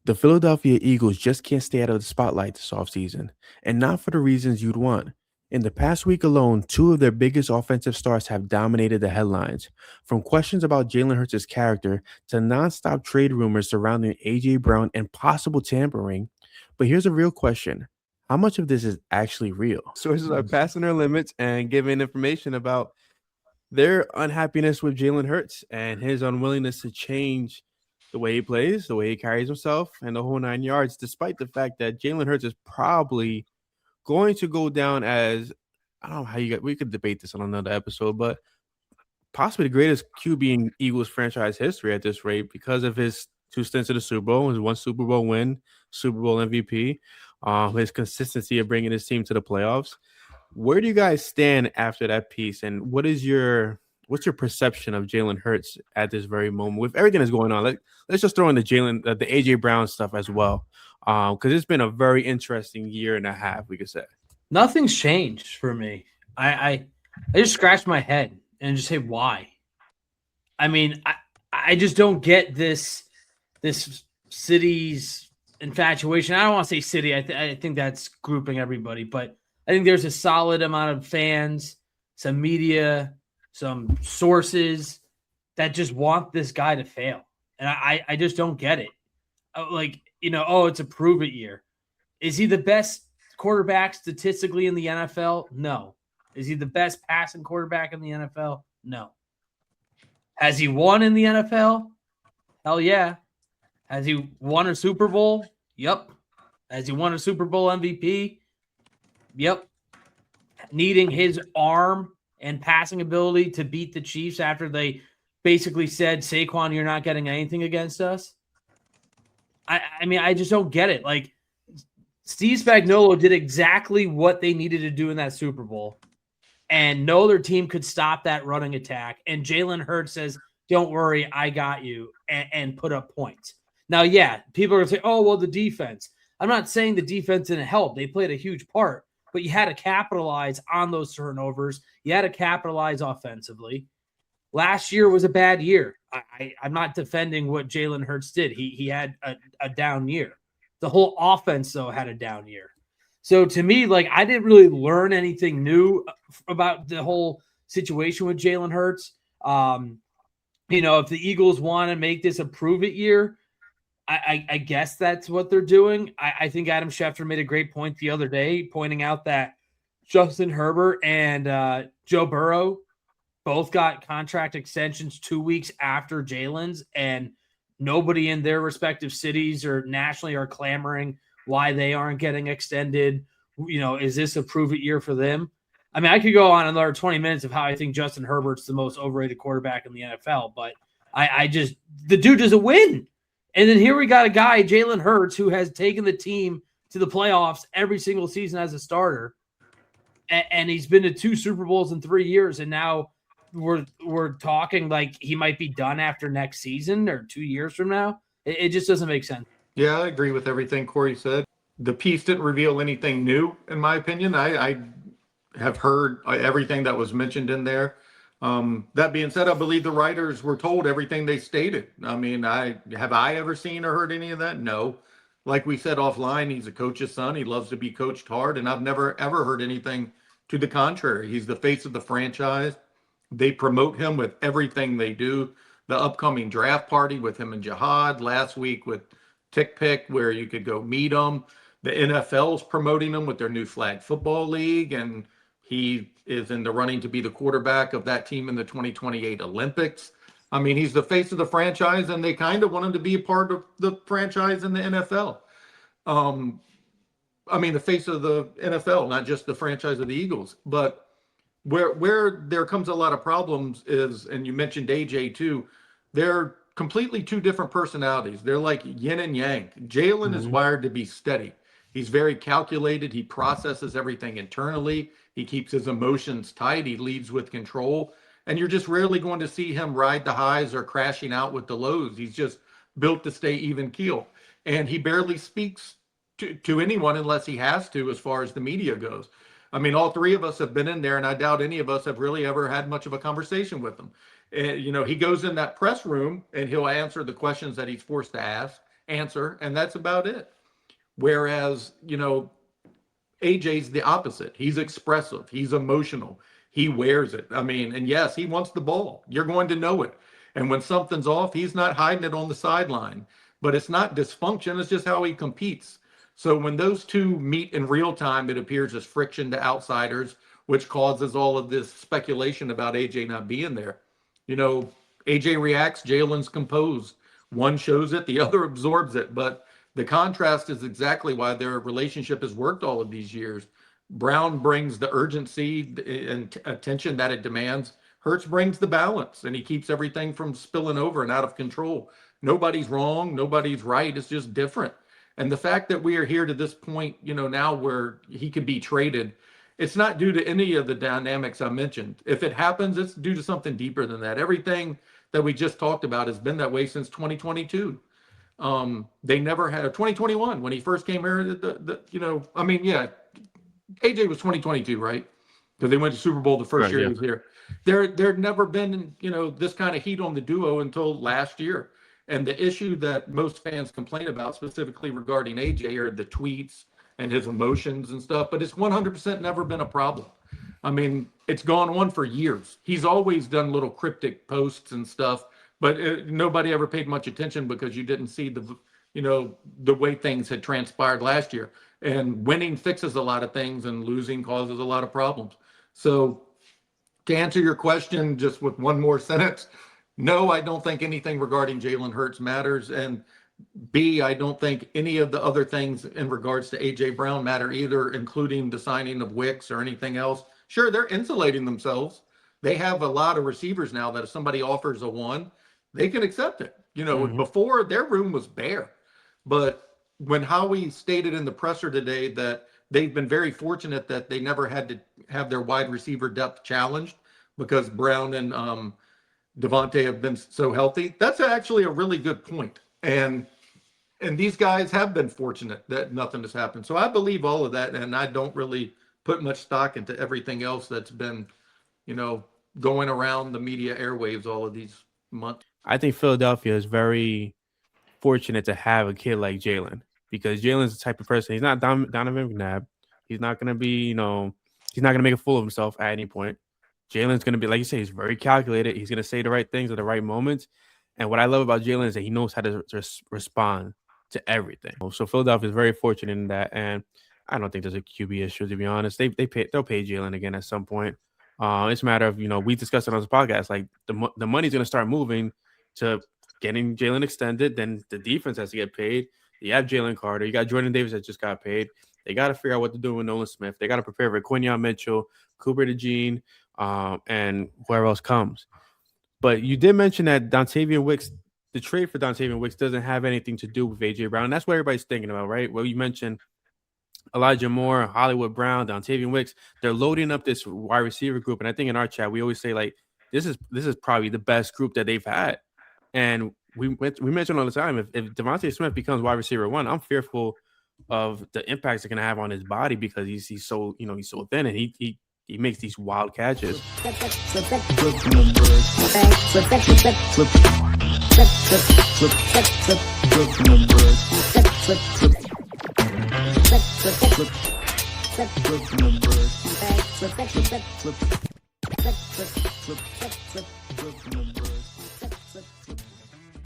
The Philadelphia Eagles just can't stay out of the spotlight this offseason, and not for the reasons you'd want. In the past week alone, two of their biggest offensive stars have dominated the headlines. From questions about Jalen Hurts' character to nonstop trade rumors surrounding A.J. Brown and possible tampering. But here's a real question: how much of this is actually real? Sources are passing their limits and giving information about their unhappiness with Jalen Hurts and his unwillingness to change the way he plays, the way he carries himself, and the whole 9 yards, despite the fact that Jalen Hurts is probably going to go down as, I don't know how you got, we could debate this on another episode, but possibly the greatest QB in Eagles franchise history at this rate because of his two stints in the Super Bowl, his one Super Bowl win, Super Bowl MVP, his consistency of bringing his team to the playoffs. Where do you guys stand after that piece, and what's your perception of Jalen Hurts at this very moment with everything that's going on? Let's just throw in the AJ Brown stuff as well, because it's been a very interesting year and a half, we could say. Nothing's changed for me. I just scratch my head and just say why. I mean, I just don't get this city's infatuation. I don't want to say city. I think that's grouping everybody, but I think there's a solid amount of fans, some media, some sources that just want this guy to fail. And I just don't get it. It's a prove it year. Is he the best quarterback statistically in the NFL? No. Is he the best passing quarterback in the NFL? No. Has he won in the NFL? Hell yeah. Has he won a Super Bowl? Yep. Has he won a Super Bowl MVP? Yep. Needing his arm and passing ability to beat the Chiefs after they basically said, Saquon, you're not getting anything against us. I mean, I just don't get it. Like, Steve Spagnuolo did exactly what they needed to do in that Super Bowl, and no other team could stop that running attack. And Jalen Hurts says, don't worry, I got you, and put up points. Now, yeah, people are going to say, oh, well, the defense. I'm not saying the defense didn't help. They played a huge part, but you had to capitalize on those turnovers. You had to capitalize offensively. Last year was a bad year. I'm not defending what Jalen Hurts did. He had a down year. The whole offense, though, had a down year. So to me, like, I didn't really learn anything new about the whole situation with Jalen Hurts. If the Eagles want to make this a prove it year, I guess that's what they're doing. I think Adam Schefter made a great point the other day, pointing out that Justin Herbert and Joe Burrow both got contract extensions 2 weeks after Jalen's, and nobody in their respective cities or nationally are clamoring why they aren't getting extended. Is this a prove it year for them? I mean, I could go on another 20 minutes of how I think Justin Herbert's the most overrated quarterback in the NFL, but the dude doesn't win. And then here we got a guy, Jalen Hurts, who has taken the team to the playoffs every single season as a starter. And he's been to 2 Super Bowls in 3 years. And now we're talking like he might be done after next season or 2 years from now. It just doesn't make sense. Yeah, I agree with everything Corey said. The piece didn't reveal anything new, in my opinion. I have heard everything that was mentioned in there. That being said, I believe the writers were told everything they stated. I mean, have I ever seen or heard any of that? No. Like we said offline, he's a coach's son. He loves to be coached hard, and I've never, ever heard anything to the contrary. He's the face of the franchise. They promote him with everything they do. The upcoming draft party with him and Jihad, last week with Tick Pick, where you could go meet him. The NFL's promoting him with their new flag football league, and he is in the running to be the quarterback of that team in the 2028 Olympics. I mean, he's the face of the franchise, and they kind of want him to be a part of the franchise in the NFL. The face of the NFL, not just the franchise of the Eagles. But where there comes a lot of problems is, and you mentioned AJ too, they're completely two different personalities. They're like yin and yang. Jalen is wired to be steady. He's very calculated. He processes everything internally. He keeps his emotions tight. He leads with control. And you're just rarely going to see him ride the highs or crashing out with the lows. He's just built to stay even keel. And he barely speaks to anyone unless he has to, as far as the media goes. I mean, all three of us have been in there, and I doubt any of us have really ever had much of a conversation with him. And, he goes in that press room, and he'll answer the questions that he's forced to ask, answer, and that's about it. Whereas, AJ's the opposite. He's expressive. He's emotional. He wears it. I mean, and yes, he wants the ball. You're going to know it. And when something's off, he's not hiding it on the sideline. But it's not dysfunction. It's just how he competes. So when those two meet in real time, it appears as friction to outsiders, which causes all of this speculation about AJ not being there. AJ reacts, Jalen's composed. One shows it, the other absorbs it. But the contrast is exactly why their relationship has worked all of these years. Brown brings the urgency and attention that it demands. Hurts brings the balance, and he keeps everything from spilling over and out of control. Nobody's wrong, nobody's right. It's just different. And the fact that we are here to this point, now where he could be traded, it's not due to any of the dynamics I mentioned. If it happens, it's due to something deeper than that. Everything that we just talked about has been that way since 2022. They never had 2021 when he first came here. AJ was 2022, right? Because they went to Super Bowl the first year he was here. There'd never been, this kind of heat on the duo until last year. And the issue that most fans complain about, specifically regarding AJ, are the tweets and his emotions and stuff. But it's 100% never been a problem. I mean, it's gone on for years. He's always done little cryptic posts and stuff, but nobody ever paid much attention because you didn't see the way things had transpired last year. And winning fixes a lot of things, and losing causes a lot of problems. So to answer your question, just with one more sentence, no, I don't think anything regarding Jalen Hurts matters. And B, I don't think any of the other things in regards to AJ Brown matter either, including the signing of Wicks or anything else. Sure, they're insulating themselves. They have a lot of receivers now that if somebody offers a one, they can accept it. Before, their room was bare. But when Howie stated in the presser today that they've been very fortunate that they never had to have their wide receiver depth challenged because Brown and Devontae have been so healthy, that's actually a really good point. And these guys have been fortunate that nothing has happened. So I believe all of that, and I don't really put much stock into everything else that's been, going around the media airwaves all of these months. I think Philadelphia is very fortunate to have a kid like Jalen, because Jalen's the type of person. He's not Donovan McNabb. He's not going to be, he's not going to make a fool of himself at any point. Jalen's going to be, like you say, he's very calculated. He's going to say the right things at the right moments. And what I love about Jalen is that he knows how to respond to everything. So Philadelphia is very fortunate in that. And I don't think there's a QB issue, to be honest. They'll pay Jalen again at some point. It's a matter of, we discussed it on this podcast, like the money's going to start moving to getting Jalen extended. Then the defense has to get paid. You have Jalen Carter. You got Jordan Davis that just got paid. They got to figure out what to do with Nolan Smith. They got to prepare for Quinyon Mitchell, Cooper DeJean, and whoever else comes. But you did mention that Dontavian Wicks, the trade for Dontavian Wicks doesn't have anything to do with A.J. Brown. And that's what everybody's thinking about, right? Well, you mentioned Elijah Moore, Hollywood Brown, Dontavian Wicks. They're loading up this wide receiver group. And I think in our chat, we always say, like, this is probably the best group that they've had. And we mentioned all the time, if Devontae Smith becomes wide receiver one, I'm fearful of the impacts it's going to have on his body, because he's so, he's so thin, and he makes these wild catches. Flip